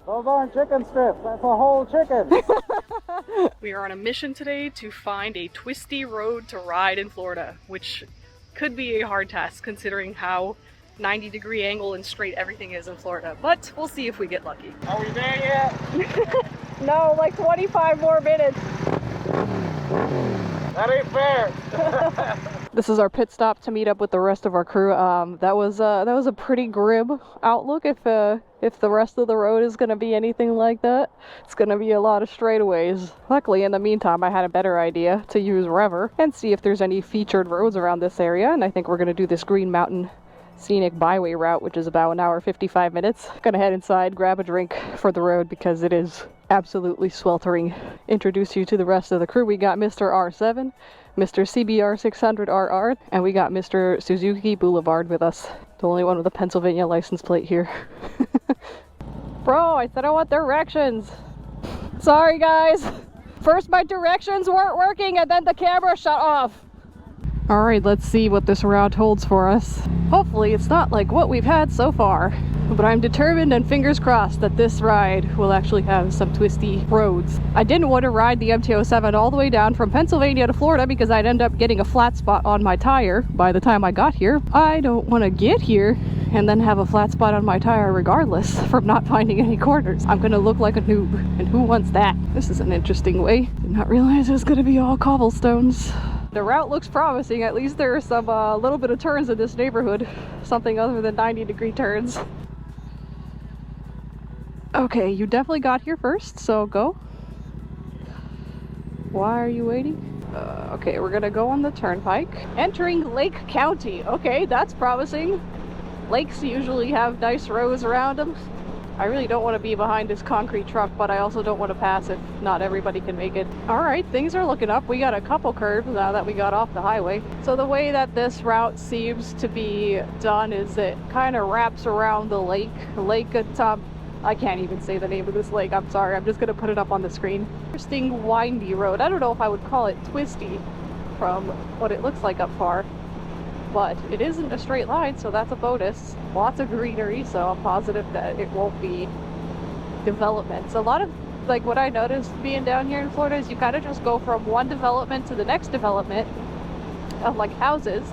Those aren't chicken strips, that's a whole chicken. We are on a mission today to find a twisty road to ride in Florida, which could be a hard task considering how 90-degree angle and straight everything is in Florida, but we'll see if we get lucky. Are we there yet? No, like 25 more minutes. That ain't fair. This is our pit stop to meet up with the rest of our crew. That was a pretty grim outlook. If the rest of the road is going to be anything like that, it's going to be a lot of straightaways. Luckily, in the meantime, I had a better idea to use Rever and see if there's any featured roads around this area. And I think we're going to do this Green Mountain scenic byway route, which is about 1 hour 55 minutes. Gonna head inside, grab a drink for the road because it is absolutely sweltering. Introduce you to the rest of the crew. We got Mr. R7, Mr. CBR 600RR, and we got Mr. Suzuki Boulevard with us. The only one with a Pennsylvania license plate here. Bro, I said I want directions. Sorry guys. First my directions weren't working and then the camera shut off. Alright, let's see what this route holds for us. Hopefully it's not like what we've had so far, but I'm determined and fingers crossed that this ride will actually have some twisty roads. I didn't want to ride the MT-07 all the way down from Pennsylvania to Florida because I'd end up getting a flat spot on my tire by the time I got here. I don't want to get here and then have a flat spot on my tire regardless from not finding any corners. I'm gonna look like a noob, and who wants that? This is an interesting way. Did not realize it was gonna be all cobblestones. The route looks promising. At least there are some little bit of turns in this neighborhood. Something other than 90-degree turns. Okay, you definitely got here first, so go. Why are you waiting? Okay, we're gonna go on the turnpike. Entering Lake County. Okay, that's promising. Lakes usually have nice roads around them. I really don't want to be behind this concrete truck, but I also don't want to pass if not everybody can make it. Alright, things are looking up. We got a couple curves now that we got off the highway. So the way that this route seems to be done is it kind of wraps around the lake. Lake at top. I can't even say the name of this lake, I'm sorry. I'm just going to put it up on the screen. Interesting windy road. I don't know if I would call it twisty from what it looks like up far. But it isn't a straight line, so that's a bonus. Lots of greenery, so I'm positive that it won't be developments. A lot of, like, what I noticed being down here in Florida is you kind of just go from one development to the next development of, like, houses,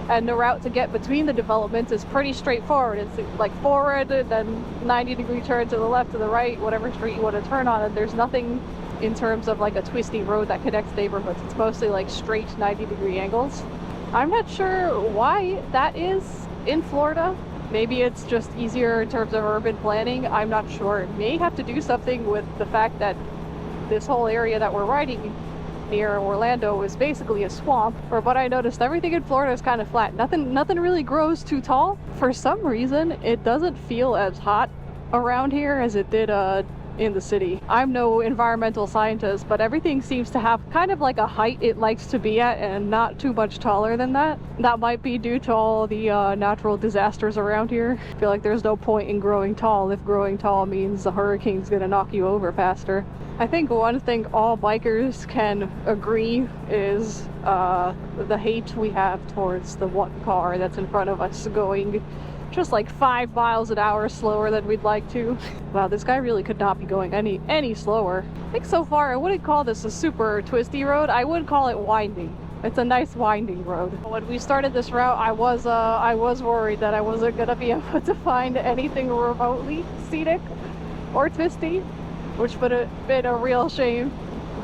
and the route to get between the developments is pretty straightforward. It's, like, forward, and then 90-degree turn to the left, to the right, whatever street you want to turn on, and there's nothing in terms of, like, a twisty road that connects neighborhoods. It's mostly, like, straight 90-degree angles. I'm not sure why that is in Florida. Maybe it's just easier in terms of urban planning. I'm not sure. It may have to do something with the fact that this whole area that we're riding near Orlando is basically a swamp. From what I noticed, everything in Florida is kind of flat. Nothing really grows too tall. For some reason, it doesn't feel as hot around here as it did in the city. I'm no environmental scientist, but everything seems to have kind of like a height it likes to be at and not too much taller than that. That might be due to all the natural disasters around here. I feel like there's no point in growing tall if growing tall means the hurricane's gonna knock you over faster. I think one thing all bikers can agree is the hate we have towards the one car that's in front of us going just like 5 miles an hour slower than we'd like to. Wow, this guy really could not be going any slower. I think so far I wouldn't call this a super twisty road. I would call it winding. It's a nice winding road. When we started this route, I was worried that I wasn't gonna be able to find anything remotely scenic or twisty, which would have been a real shame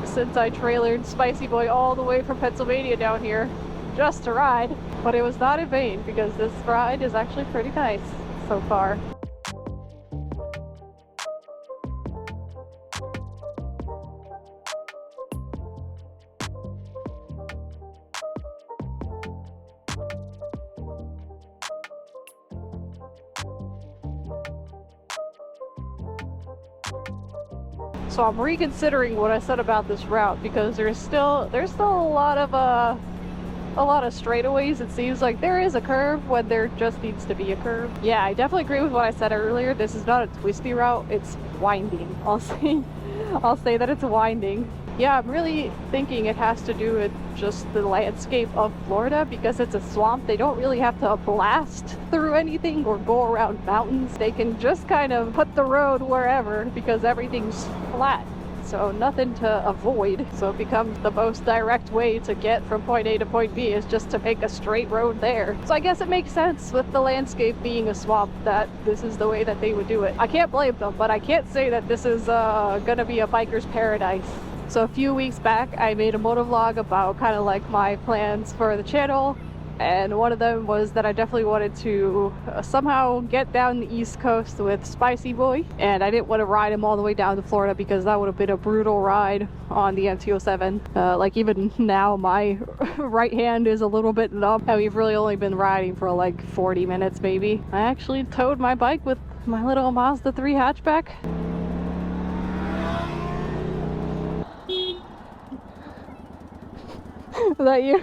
since I trailered Spicy Boy all the way from Pennsylvania down here just to ride. But it was not in vain because this ride is actually pretty nice so far. So I'm reconsidering what I said about this route because there's still a lot of straightaways. It seems like there is a curve when there just needs to be a curve. Yeah, I definitely agree with what I said earlier. This is not a twisty route, it's winding. I'll say that it's winding. Yeah, I'm really thinking it has to do with just the landscape of Florida because it's a swamp. They don't really have to blast through anything or go around mountains. They can just kind of put the road wherever because everything's flat. So nothing to avoid. So it becomes the most direct way to get from point A to point B is just to make a straight road there. So I guess it makes sense with the landscape being a swamp that this is the way that they would do it. I can't blame them, but I can't say that this is gonna be a biker's paradise. So a few weeks back I made a motovlog about kind of like my plans for the channel, and one of them was that I definitely wanted to somehow get down the East Coast with Spicy Boy, and I didn't want to ride him all the way down to Florida because that would have been a brutal ride on the MT-07. Like even now my right hand is a little bit numb and we've really only been riding for like 40 minutes maybe. I actually towed my bike with my little Mazda 3 hatchback. Is that you?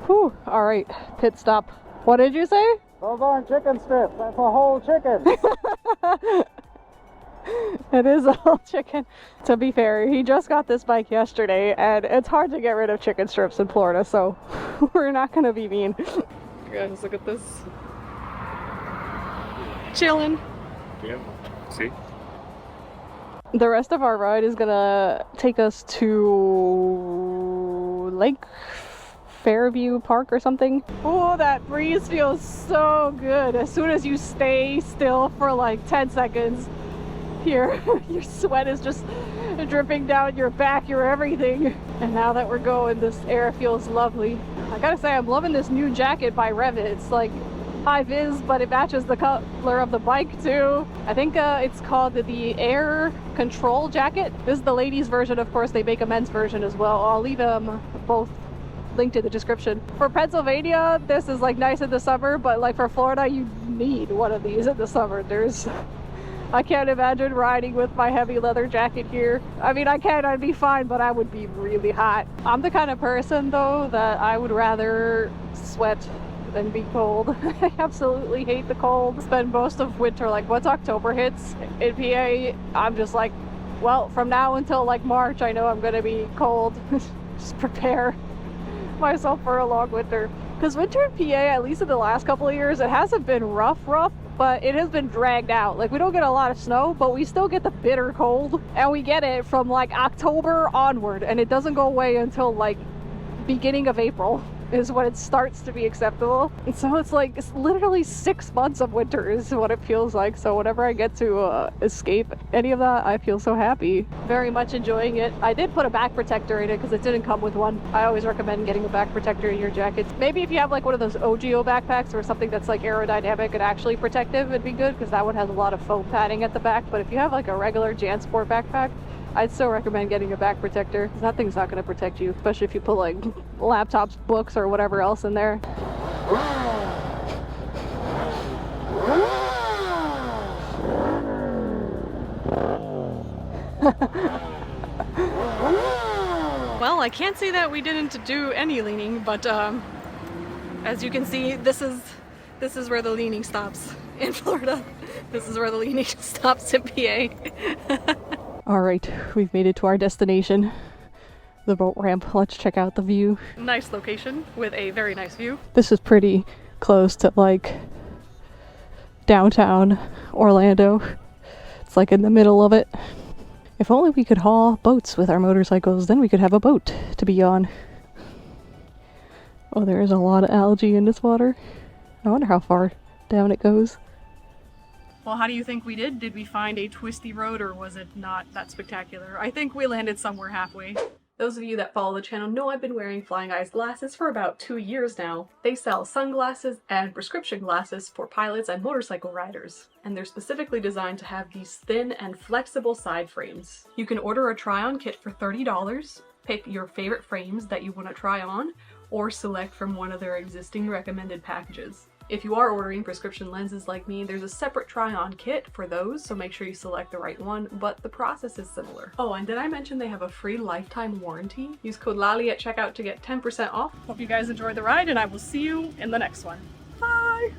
Whew, all right, pit stop. What did you say? Those aren't chicken strips, that's a whole chicken. It is a whole chicken. To be fair, he just got this bike yesterday and it's hard to get rid of chicken strips in Florida, so we're not gonna be mean. Guys, look at this. Chilling. Yeah, see? The rest of our ride is gonna take us to Lake Fairview Park or something. Oh, that breeze feels so good. As soon as you stay still for like 10 seconds, your sweat is just dripping down your back, your everything. And now that we're going, this air feels lovely. I gotta say, I'm loving this new jacket by Revit. It's like high vis, but it matches the color of the bike too. I think it's called the Air Control Jacket. This is the ladies version. Of course, they make a men's version as well. I'll leave them both linked in the description. For Pennsylvania, this is like nice in the summer, but like for Florida, you need one of these in the summer. I can't imagine riding with my heavy leather jacket here. I mean, I can, I'd be fine, but I would be really hot. I'm the kind of person though that I would rather sweat than be cold. I absolutely hate the cold. Spend most of winter, like once October hits in PA, I'm just like, well, from now until like March, I know I'm gonna be cold. Just prepare myself for a long winter. Because winter in PA, at least in the last couple of years, it hasn't been rough, but it has been dragged out. Like we don't get a lot of snow, but we still get the bitter cold, and we get it from like October onward, and it doesn't go away until like beginning of April is when it starts to be acceptable. And so it's like, it's literally 6 months of winter is what it feels like. So whenever I get to escape any of that, I feel so happy. Very much enjoying it. I did put a back protector in it because it didn't come with one. I always recommend getting a back protector in your jacket. Maybe if you have like one of those OGO backpacks or something that's like aerodynamic and actually protective, it'd be good because that one has a lot of foam padding at the back. But if you have like a regular JanSport backpack, I'd still recommend getting a back protector. That thing's not going to protect you, especially if you put like laptops, books, or whatever else in there. Well, I can't say that we didn't do any leaning, but as you can see, this is where the leaning stops in Florida. This is where the leaning stops in PA. Alright, we've made it to our destination. The boat ramp. Let's check out the view. Nice location with a very nice view. This is pretty close to like downtown Orlando. It's like in the middle of it. If only we could haul boats with our motorcycles, then we could have a boat to be on. Oh, there is a lot of algae in this water. I wonder how far down it goes. Well, how do you think we did? Did we find a twisty road, or was it not that spectacular? I think we landed somewhere halfway. Those of you that follow the channel know I've been wearing Flying Eyes glasses for about 2 years now. They sell sunglasses and prescription glasses for pilots and motorcycle riders, and they're specifically designed to have these thin and flexible side frames. You can order a try-on kit for $30, pick your favorite frames that you want to try on, or select from one of their existing recommended packages. If you are ordering prescription lenses like me, there's a separate try-on kit for those, so make sure you select the right one, but the process is similar. Oh, and did I mention they have a free lifetime warranty? Use code Lali at checkout to get 10% off. Hope you guys enjoyed the ride, and I will see you in the next one. Bye!